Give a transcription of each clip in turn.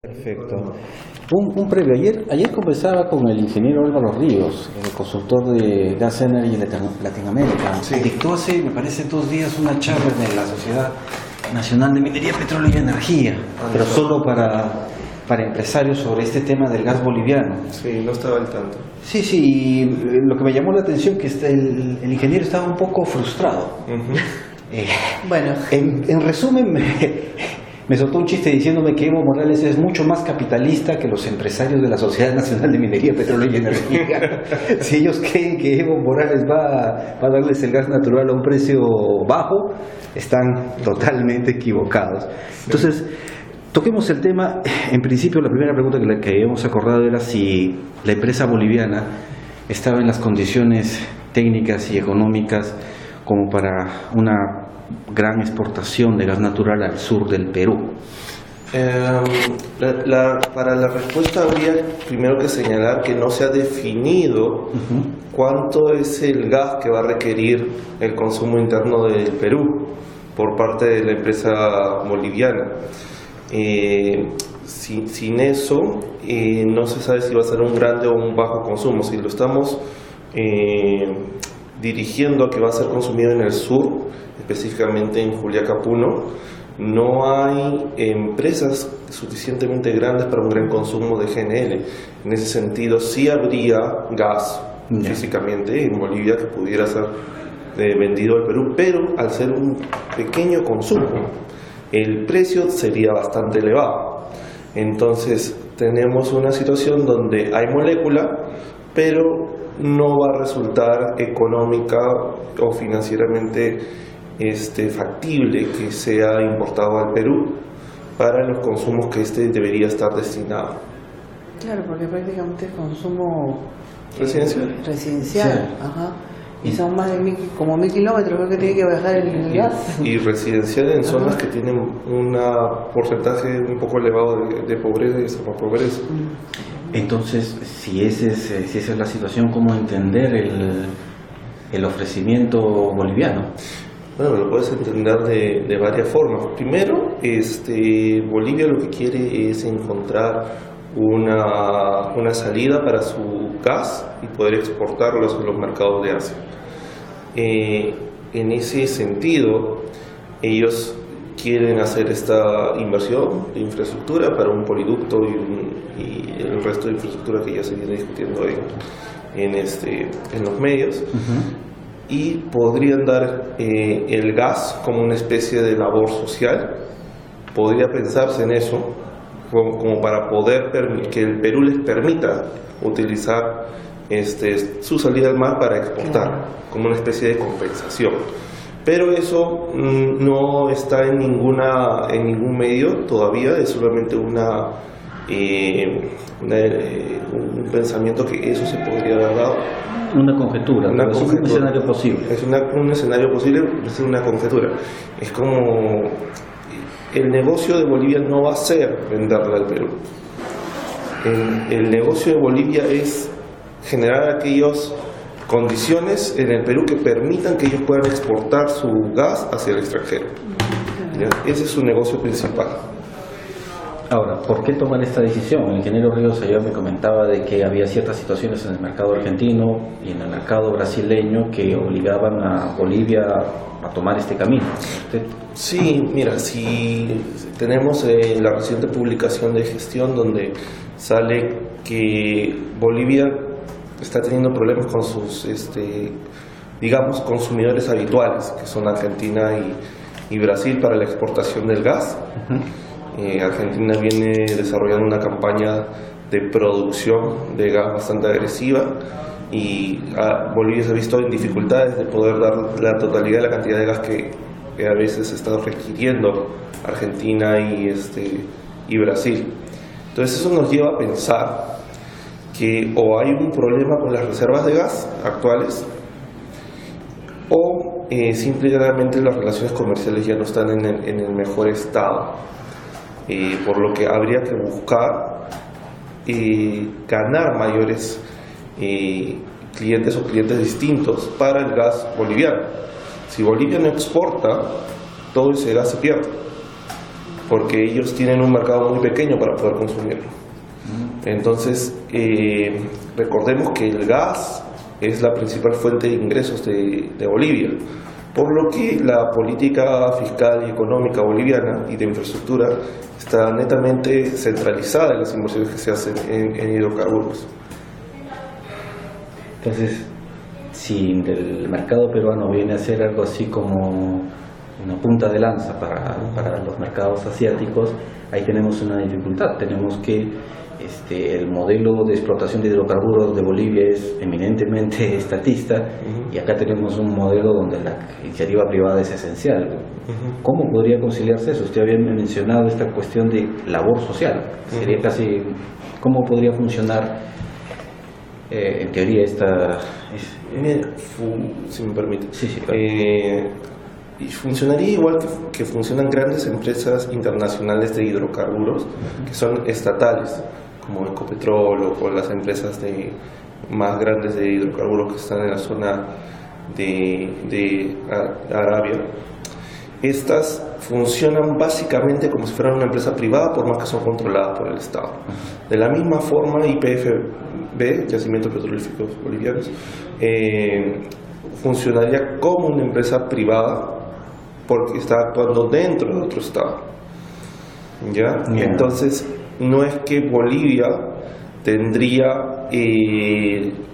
Perfecto. Un previo. Ayer conversaba con el ingeniero Álvaro Ríos, el consultor de Gas Energy Latinoamérica. Sí. Dictó hace, me parece, 2 días una charla en la Sociedad Nacional de Minería, Petróleo y Energía, pero solo para empresarios sobre este tema del gas boliviano. Sí, no estaba al tanto. Sí, y lo que me llamó la atención es que el ingeniero estaba un poco frustrado. Bueno, En resumen, me soltó un chiste diciéndome que Evo Morales es mucho más capitalista que los empresarios de la Sociedad Nacional de Minería, Petróleo y Energía. Si ellos creen que Evo Morales va a darles el gas natural a un precio bajo, están totalmente equivocados. Entonces, toquemos el tema. En principio, la primera pregunta que habíamos acordado era si la empresa boliviana estaba en las condiciones técnicas y económicas como para una gran exportación de gas natural al sur del Perú. Para la respuesta habría primero que señalar que no se ha definido cuánto es el gas que va a requerir el consumo interno del Perú por parte de la empresa boliviana. Sin eso, no se sabe si va a ser un grande o un bajo consumo. Si lo estamos dirigiendo a que va a ser consumido en el sur, específicamente en Juliaca, Puno, no hay empresas suficientemente grandes para un gran consumo de GNL. En ese sentido, sí habría gas físicamente en Bolivia que pudiera ser vendido al Perú, pero al ser un pequeño consumo, el precio sería bastante elevado. Entonces, tenemos una situación donde hay molécula, pero no va a resultar económica o financieramente factible que sea importado al Perú para los consumos que debería estar destinado. claro, porque prácticamente es consumo ¿Residencial? residencial, Sí. ajá. Y son más de 1000 kilómetros, creo que tiene que bajar el gas. Y residencial en zonas que tienen un porcentaje un poco elevado de pobreza y pobreza. Entonces, si esa es la situación, ¿cómo entender el ofrecimiento boliviano? Bueno, lo puedes entender de varias formas. Primero, Bolivia lo que quiere es encontrar una salida para su gas y poder exportarlo a los mercados de Asia. En ese sentido, ellos quieren hacer esta inversión de infraestructura para un poliducto y el resto de infraestructura que ya se viene discutiendo en los medios. Y podrían dar el gas como una especie de labor social. Podría pensarse en eso como para poder que el Perú les permita utilizar su salida al mar para exportar, como una especie de compensación. Pero eso no está en ningún medio todavía, es solamente un pensamiento que eso se podría haber dado. Una conjetura, Una es un conjetura. escenario posible. Es un escenario posible, es una conjetura. Es como el negocio de Bolivia no va a ser venderla al Perú. El negocio de Bolivia es generar aquellas condiciones en el Perú que permitan que ellos puedan exportar su gas hacia el extranjero. ¿Ya? Ese es su negocio principal. Ahora, ¿por qué tomar esta decisión? El ingeniero Ríos ayer me comentaba de que había ciertas situaciones en el mercado argentino y en el mercado brasileño que obligaban a Bolivia a tomar este camino. Sí, mira, si tenemos la reciente publicación de gestión donde sale que Bolivia está teniendo problemas con sus, digamos, consumidores habituales, que son Argentina y Brasil para la exportación del gas. Argentina viene desarrollando una campaña de producción de gas bastante agresiva y Bolivia se ha visto en dificultades de poder dar la totalidad de la cantidad de gas que a veces está requiriendo Argentina y Brasil. Entonces eso nos lleva a pensar que o hay un problema con las reservas de gas actuales o simplemente las relaciones comerciales ya no están en el mejor estado. Por lo que habría que buscar ganar mayores clientes o clientes distintos para el gas boliviano. Si Bolivia no exporta, todo ese gas se pierde. porque ellos tienen un mercado muy pequeño para poder consumirlo. Entonces, recordemos que el gas es la principal fuente de ingresos de Bolivia, por lo que la política fiscal y económica boliviana y de infraestructura está netamente centralizada en las inversiones que se hacen en hidrocarburos. Entonces, si el mercado peruano viene a ser algo así como una punta de lanza para los mercados asiáticos, ahí tenemos una dificultad. Tenemos que el modelo de explotación de hidrocarburos de Bolivia es eminentemente estatista, y acá tenemos un modelo donde la iniciativa privada es esencial. ¿Cómo podría conciliarse eso? Usted había mencionado esta cuestión de labor social. Sería casi, ¿cómo podría funcionar en teoría esta... si me permite. Sí, claro. Y funcionaría igual que funcionan grandes empresas internacionales de hidrocarburos que son estatales, como Ecopetrol o las empresas más grandes de hidrocarburos que están en la zona de Arabia. Estas funcionan básicamente como si fueran una empresa privada, por más que son controladas por el Estado. De la misma forma, YPFB, Yacimientos Petrolíferos Bolivianos, funcionaría como una empresa privada porque está actuando dentro de otro Estado. ¿Ya? Yeah. Entonces, no es que Bolivia tendría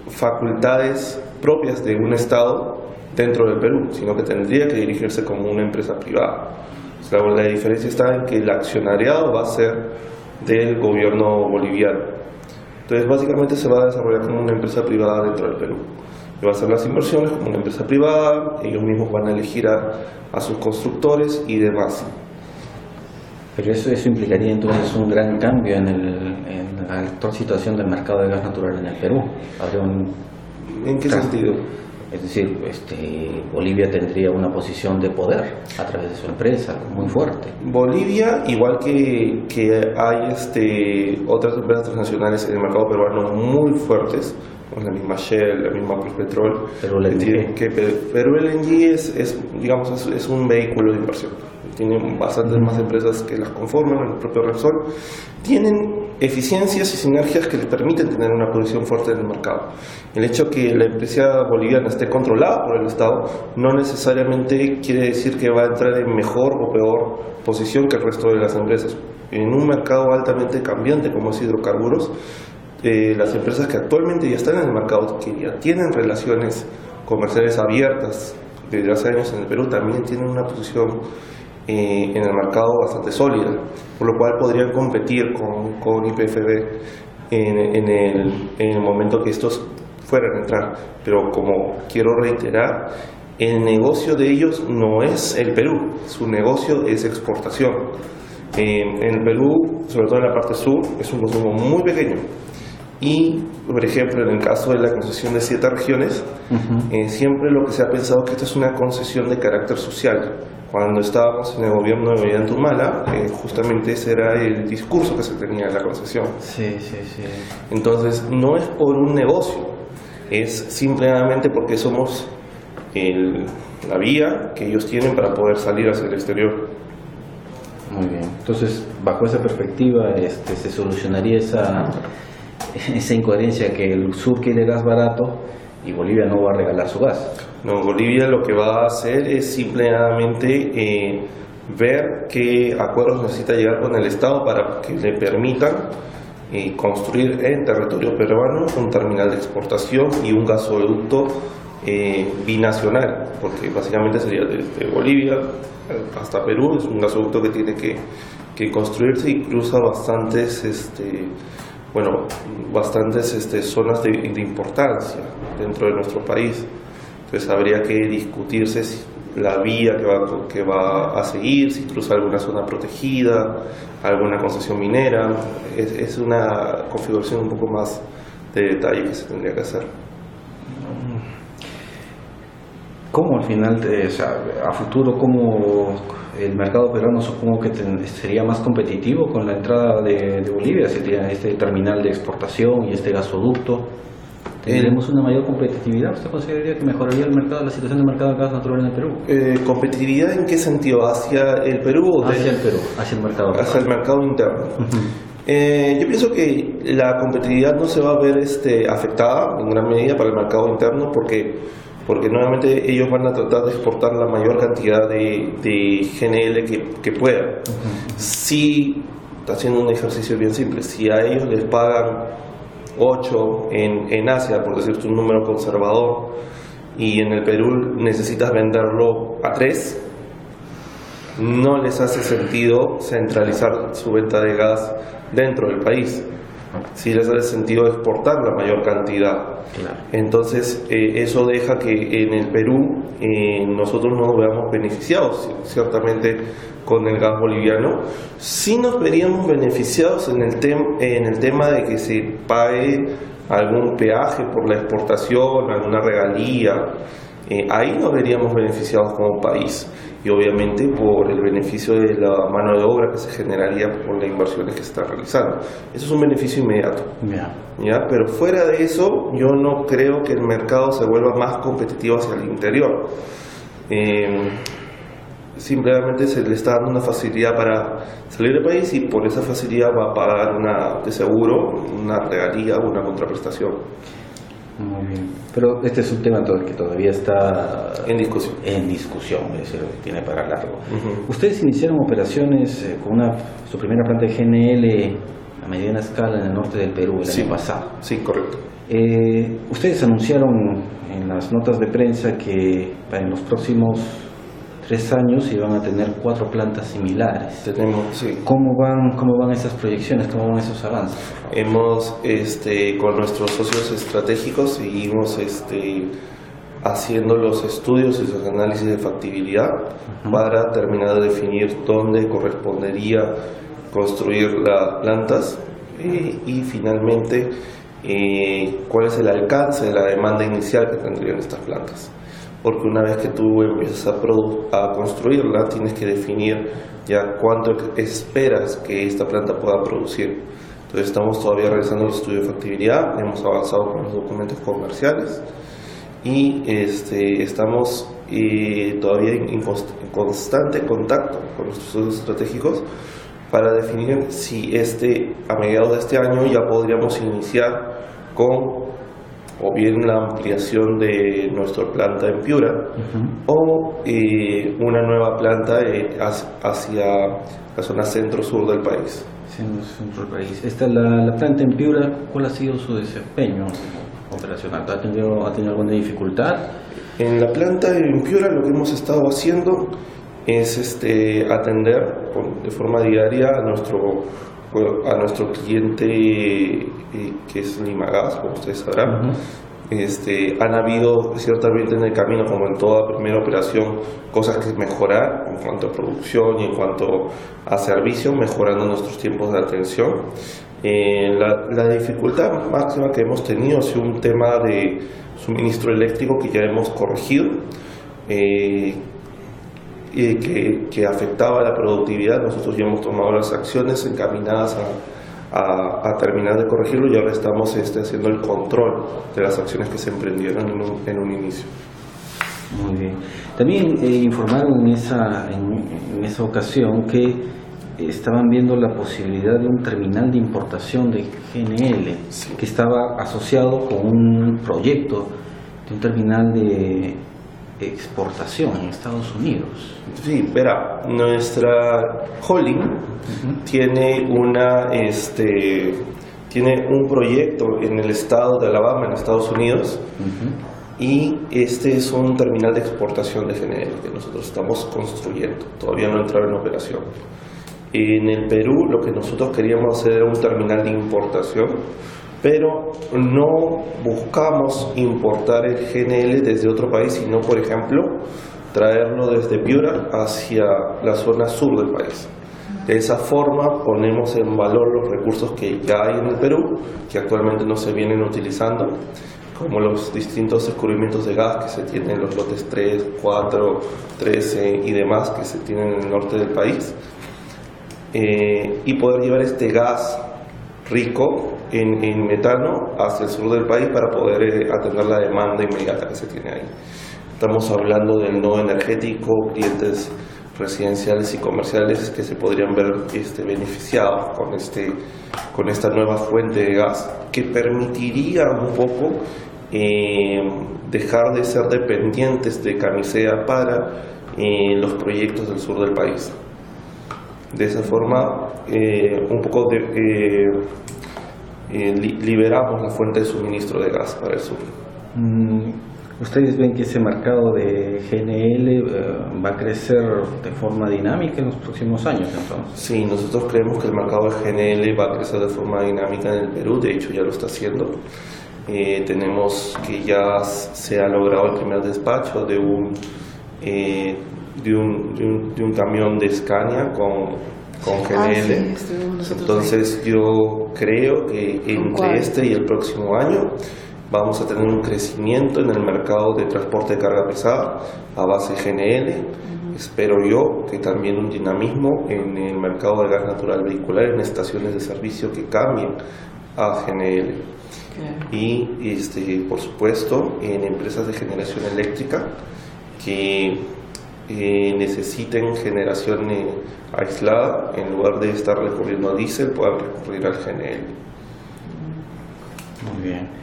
facultades propias de un Estado dentro del Perú, sino que tendría que dirigirse como una empresa privada. O sea, la diferencia está en que el accionariado va a ser del gobierno boliviano. Entonces, básicamente se va a desarrollar como una empresa privada dentro del Perú. Y va a hacer las inversiones como una empresa privada, ellos mismos van a elegir a sus constructores y demás. Pero eso implicaría entonces un gran cambio en la actual situación del mercado de gas natural en el Perú. ¿En qué sentido? Es decir, Bolivia tendría una posición de poder a través de su empresa muy fuerte. Bolivia, igual que hay otras empresas transnacionales en el mercado peruano muy fuertes, como la misma Shell, la misma Petrol, Perú LNG. Perú LNG es un vehículo de inversión. Tienen bastantes más empresas que las conforman, el propio Repsol. Tienen eficiencias y sinergias que les permiten tener una posición fuerte en el mercado. El hecho que la empresa boliviana esté controlada por el Estado no necesariamente quiere decir que va a entrar en mejor o peor posición que el resto de las empresas. En un mercado altamente cambiante como es hidrocarburos, las empresas que actualmente ya están en el mercado, que ya tienen relaciones comerciales abiertas desde hace años en el Perú, también tienen una posición en el mercado bastante sólida, por lo cual podrían competir con YPFB en el momento que estos fueran a entrar. Pero como quiero reiterar, el negocio de ellos no es el Perú, su negocio es exportación. En el Perú, sobre todo en la parte sur, es un consumo muy pequeño. Y, por ejemplo, en el caso de la concesión de 7 regiones, siempre lo que se ha pensado es que esta es una concesión de carácter social. Cuando estábamos en el gobierno de Ollanta Humala, justamente ese era el discurso que se tenía en la concesión. Sí. Entonces, no es por un negocio, es simplemente porque somos la vía que ellos tienen para poder salir hacia el exterior. Muy bien. Entonces, bajo esa perspectiva, se solucionaría esa incoherencia que el sur quiere gas barato y Bolivia no va a regalar su gas. No, Bolivia lo que va a hacer es simplemente ver qué acuerdos necesita llegar con el Estado para que le permitan construir en territorio peruano un terminal de exportación y un gasoducto binacional, porque básicamente sería de Bolivia hasta Perú. Es un gasoducto que tiene que construirse y cruza bastantes zonas de importancia dentro de nuestro país. Entonces habría que discutirse si la vía que va a seguir, si cruza alguna zona protegida, alguna concesión minera. Es una configuración un poco más de detalle que se tendría que hacer. ¿Cómo al final, a futuro, cómo el mercado peruano supongo que sería más competitivo con la entrada de Bolivia, si tiene este terminal de exportación y este gasoducto? ¿Tendremos una mayor competitividad? ¿Usted consideraría que mejoraría el mercado, la situación del mercado de gas natural en el Perú? ¿Competitividad en qué sentido? ¿Hacia el Perú o Hacia el Perú, hacia el mercado. hacia el mercado interno? Yo pienso que la competitividad no se va a ver afectada en gran medida para el mercado interno porque nuevamente ellos van a tratar de exportar la mayor cantidad de GNL que puedan. Si, haciendo un ejercicio bien simple, si a ellos les pagan 8 en Asia, por decirte un número conservador, y en el Perú necesitas venderlo a 3, no les hace sentido centralizar su venta de gas dentro del país. Sí les hace sentido exportar la mayor cantidad. Claro. Entonces eso deja que en el Perú nosotros no nos veamos beneficiados ciertamente con el gas boliviano. Sí nos veríamos beneficiados en el tema de que se pague algún peaje por la exportación, alguna regalía. Ahí nos veríamos beneficiados como país, y obviamente por el beneficio de la mano de obra que se generaría por las inversiones que se están realizando. Eso es un beneficio inmediato. ¿Ya? Pero fuera de eso, yo no creo que el mercado se vuelva más competitivo hacia el interior. Simplemente se le está dando una facilidad para salir del país, y por esa facilidad va a pagar de seguro una regalía o una contraprestación. Muy bien. Pero este es un tema que todavía está en discusión. Es decir, tiene para largo. Ustedes iniciaron operaciones con su primera planta de GNL a mediana escala en el norte del Perú el año pasado. Sí, correcto. Ustedes anunciaron en las notas de prensa que en los próximos 3 años iban a tener 4 plantas similares. Sí. ¿Cómo van esas proyecciones? ¿Cómo van esos avances? Hemos, con nuestros socios estratégicos, seguimos haciendo los estudios y los análisis de factibilidad para terminar de definir dónde correspondería construir las plantas y finalmente cuál es el alcance de la demanda inicial que tendrían estas plantas. Porque una vez que tú empiezas a construirla, tienes que definir ya cuánto esperas que esta planta pueda producir. Entonces estamos todavía realizando el estudio de factibilidad, hemos avanzado con los documentos comerciales y estamos todavía en constante contacto con nuestros socios estratégicos para definir si a mediados de este año ya podríamos iniciar con o bien la ampliación de nuestra planta en Piura o una nueva planta hacia la zona centro-sur del país. Centro del país. La planta en Piura, ¿cuál ha sido su desempeño operacional? ¿Ha tenido alguna dificultad? En la planta en Piura lo que hemos estado haciendo es atender de forma diaria a nuestro cliente que es Limagas, como ustedes sabrán. Han habido ciertamente en el camino, como en toda primera operación, cosas que mejorar en cuanto a producción y en cuanto a servicio, mejorando nuestros tiempos de atención. La dificultad máxima que hemos tenido ha sido un tema de suministro eléctrico que ya hemos corregido, que afectaba la productividad. Nosotros ya hemos tomado las acciones encaminadas a terminar de corregirlo, y ahora estamos haciendo el control de las acciones que se emprendieron en un inicio. Muy bien. También informaron en esa ocasión que estaban viendo la posibilidad de un terminal de importación de GNL, que estaba asociado con un proyecto de un terminal de exportación en Estados Unidos. Sí, verá, nuestra holding tiene un proyecto en el estado de Alabama, en Estados Unidos, y este es un terminal de exportación de GNL que nosotros estamos construyendo, todavía no ha entrado en operación. En el Perú lo que nosotros queríamos hacer era un terminal de importación, pero no buscamos importar el GNL desde otro país, sino, por ejemplo, traerlo desde Piura hacia la zona sur del país. De esa forma ponemos en valor los recursos que ya hay en el Perú, que actualmente no se vienen utilizando, como los distintos descubrimientos de gas que se tienen en los lotes 3, 4, 13 y demás que se tienen en el norte del país, y poder llevar este gas rico en metano hacia el sur del país para poder atender la demanda inmediata que se tiene ahí. Estamos hablando del nodo energético, clientes residenciales y comerciales que se podrían ver beneficiados con esta nueva fuente de gas, que permitiría un poco dejar de ser dependientes de Camisea para los proyectos del sur del país. De esa forma, un poco liberamos la fuente de suministro de gas para el sur. ¿Ustedes ven que ese mercado de GNL va a crecer de forma dinámica en los próximos años entonces? Sí, nosotros creemos que el mercado de GNL va a crecer de forma dinámica en el Perú, de hecho ya lo está haciendo. Tenemos que ya se ha logrado el primer despacho de un camión de Scania con GNL. Entonces yo creo que entre este y el próximo año vamos a tener un crecimiento en el mercado de transporte de carga pesada a base GNL. Espero yo que también un dinamismo en el mercado de gas natural vehicular en estaciones de servicio que cambien a GNL. Y por supuesto en empresas de generación eléctrica que necesiten generación aislada, en lugar de estar recurriendo a diésel, puedan recurrir al GNL. Muy bien.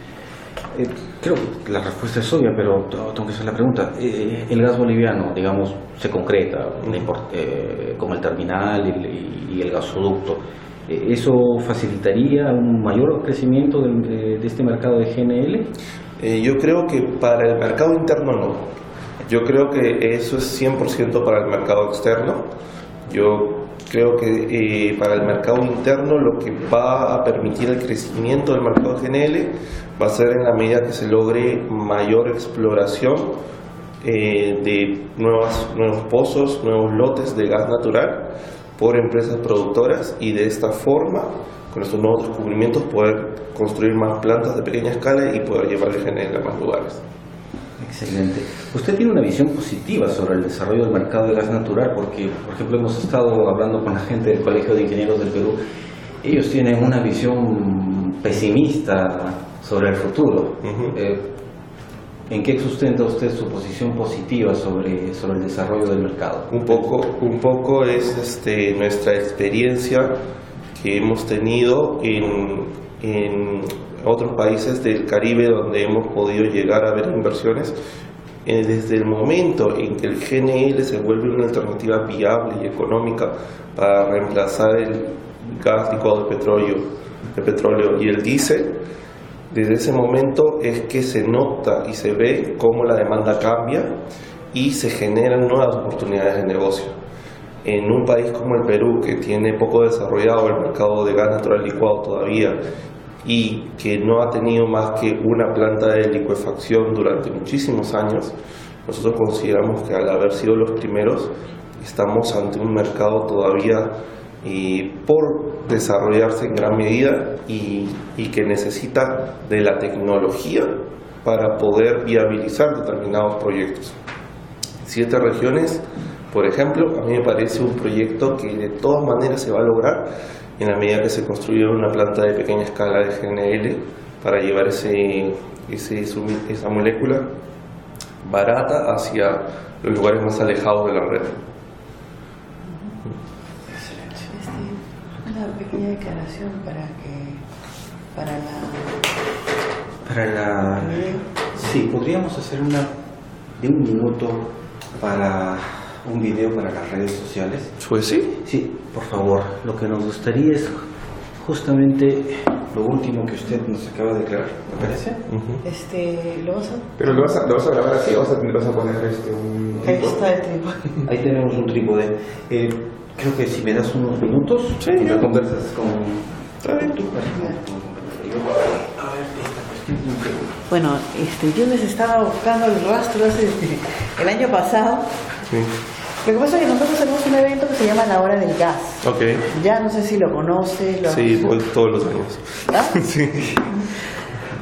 Creo que la respuesta es obvia, pero tengo que hacer la pregunta. El gas boliviano, digamos, se concreta como el terminal y el gasoducto. ¿Eso facilitaría un mayor crecimiento de este mercado de GNL? Yo creo que para el mercado interno no. Yo creo que eso es 100% para el mercado externo. Yo creo que para el mercado interno lo que va a permitir el crecimiento del mercado de GNL va a ser en la medida que se logre mayor exploración de nuevos pozos, nuevos lotes de gas natural por empresas productoras, y de esta forma, con estos nuevos descubrimientos, poder construir más plantas de pequeña escala y poder llevar el GNL a más lugares. Excelente. Usted tiene una visión positiva sobre el desarrollo del mercado de gas natural, porque, por ejemplo, hemos estado hablando con la gente del Colegio de Ingenieros del Perú. Ellos tienen una visión pesimista sobre el futuro. ¿En qué sustenta usted su posición positiva sobre el desarrollo del mercado? Un poco es nuestra experiencia que hemos tenido en otros países del Caribe donde hemos podido llegar a ver inversiones. Desde el momento en que el GNL se vuelve una alternativa viable y económica para reemplazar el gas licuado de petróleo y el diésel, desde ese momento es que se nota y se ve cómo la demanda cambia y se generan nuevas oportunidades de negocio. En un país como el Perú, que tiene poco desarrollado el mercado de gas natural licuado todavía y que no ha tenido más que una planta de licuefacción durante muchísimos años, nosotros consideramos que al haber sido los primeros estamos ante un mercado todavía por desarrollarse en gran medida y que necesita de la tecnología para poder viabilizar determinados proyectos. 7 regiones, por ejemplo, a mí me parece un proyecto que de todas maneras se va a lograr en la medida que se construya una planta de pequeña escala de GNL para llevar esa molécula barata hacia los lugares más alejados de la red. Una pequeña declaración Sí, podríamos hacer una de 1 minuto para un video para las redes sociales. Pues sí. Sí, por favor. Lo que nos gustaría es justamente lo último que usted nos acaba de declarar, ¿me parece? ¿Lo vas a...? Pero lo vas a grabar así o vas a poner un Ahí trípode? está el trípode. Ahí tenemos un trípode. Creo que si me das unos minutos Sí, y me ya. conversas con... Está bien. Bueno, yo les estaba buscando el rastro el año pasado. Sí. Lo que pasa es que nosotros tenemos un evento que se llama La Hora del Gas. Ok. Ya no sé si lo conoces. Sí, voy todos los años. ¿Ah? Sí.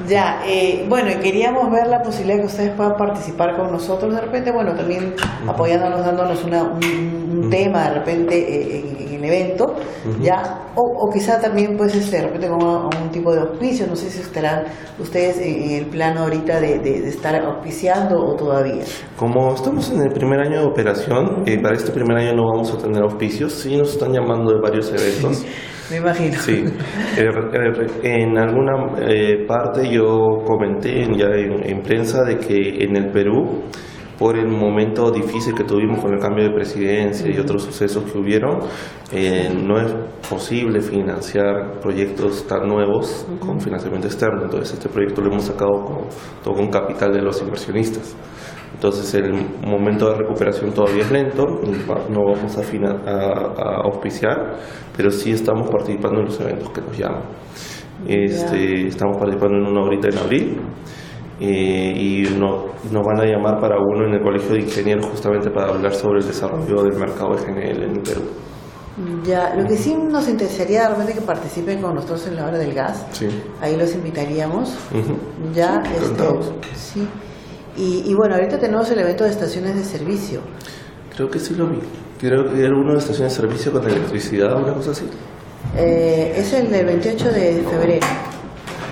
Ya, bueno, y queríamos ver la posibilidad que ustedes puedan participar con nosotros de repente, bueno, también apoyándonos, dándonos un tema de repente en el evento, ya, o quizá también pues de repente con un tipo de auspicio, no sé si estarán ustedes en el plano ahorita de estar auspiciando o todavía. Como estamos en el primer año de operación, para este primer año no vamos a tener auspicios, sí nos están llamando de varios eventos. Me imagino. Sí, en alguna parte yo comenté ya en prensa de que en el Perú, por el momento difícil que tuvimos con el cambio de presidencia y otros sucesos que hubieron, no es posible financiar proyectos tan nuevos con financiamiento externo. Entonces este proyecto lo hemos sacado con capital de los inversionistas. Entonces el momento de recuperación todavía es lento, no vamos a auspiciar, pero sí estamos participando en los eventos que nos llaman. Estamos participando en uno ahorita en abril y nos van a llamar para uno en el Colegio de Ingenieros justamente para hablar sobre el desarrollo del mercado de GNL en el Perú. Ya, lo que sí nos interesaría realmente que participen con nosotros en la hora del gas. Sí. Ahí los invitaríamos. Ya, sí. Y bueno, ahorita tenemos el evento de estaciones de servicio. Creo que sí lo vi. Creo que era uno de estaciones de servicio con electricidad, una cosa así. Es el del 28 de febrero.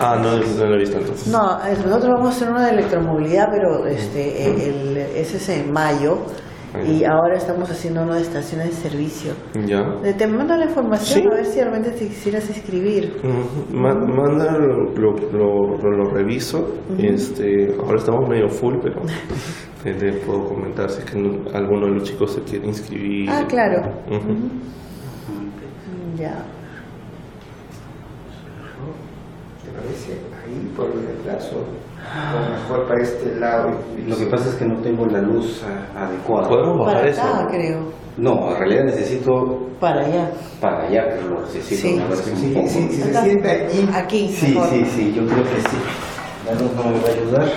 Ah, no lo he visto entonces. No, nosotros vamos a hacer una de electromovilidad, pero ese es en mayo. Y ahora estamos haciendo una de estaciones de servicio. Ya. Te mando la información, Sí. A ver si realmente te quisieras inscribir. Manda, lo reviso. Ahora estamos medio full, pero te puedo comentar si es que alguno de los chicos se quiere inscribir. Ah, claro. Ya. ¿Te parece? Ahí por el plazo, o mejor para este lado. Lo que pasa es que no tengo la luz adecuada. Podemos bajar Para eso. acá, creo. No, en realidad necesito Para allá. para allá, pero lo necesito Sí. una vez un Sí, poco. sí, si se sienta allí. Aquí. Sí, mejor. sí, yo creo que sí. La luz no me va a ayudar.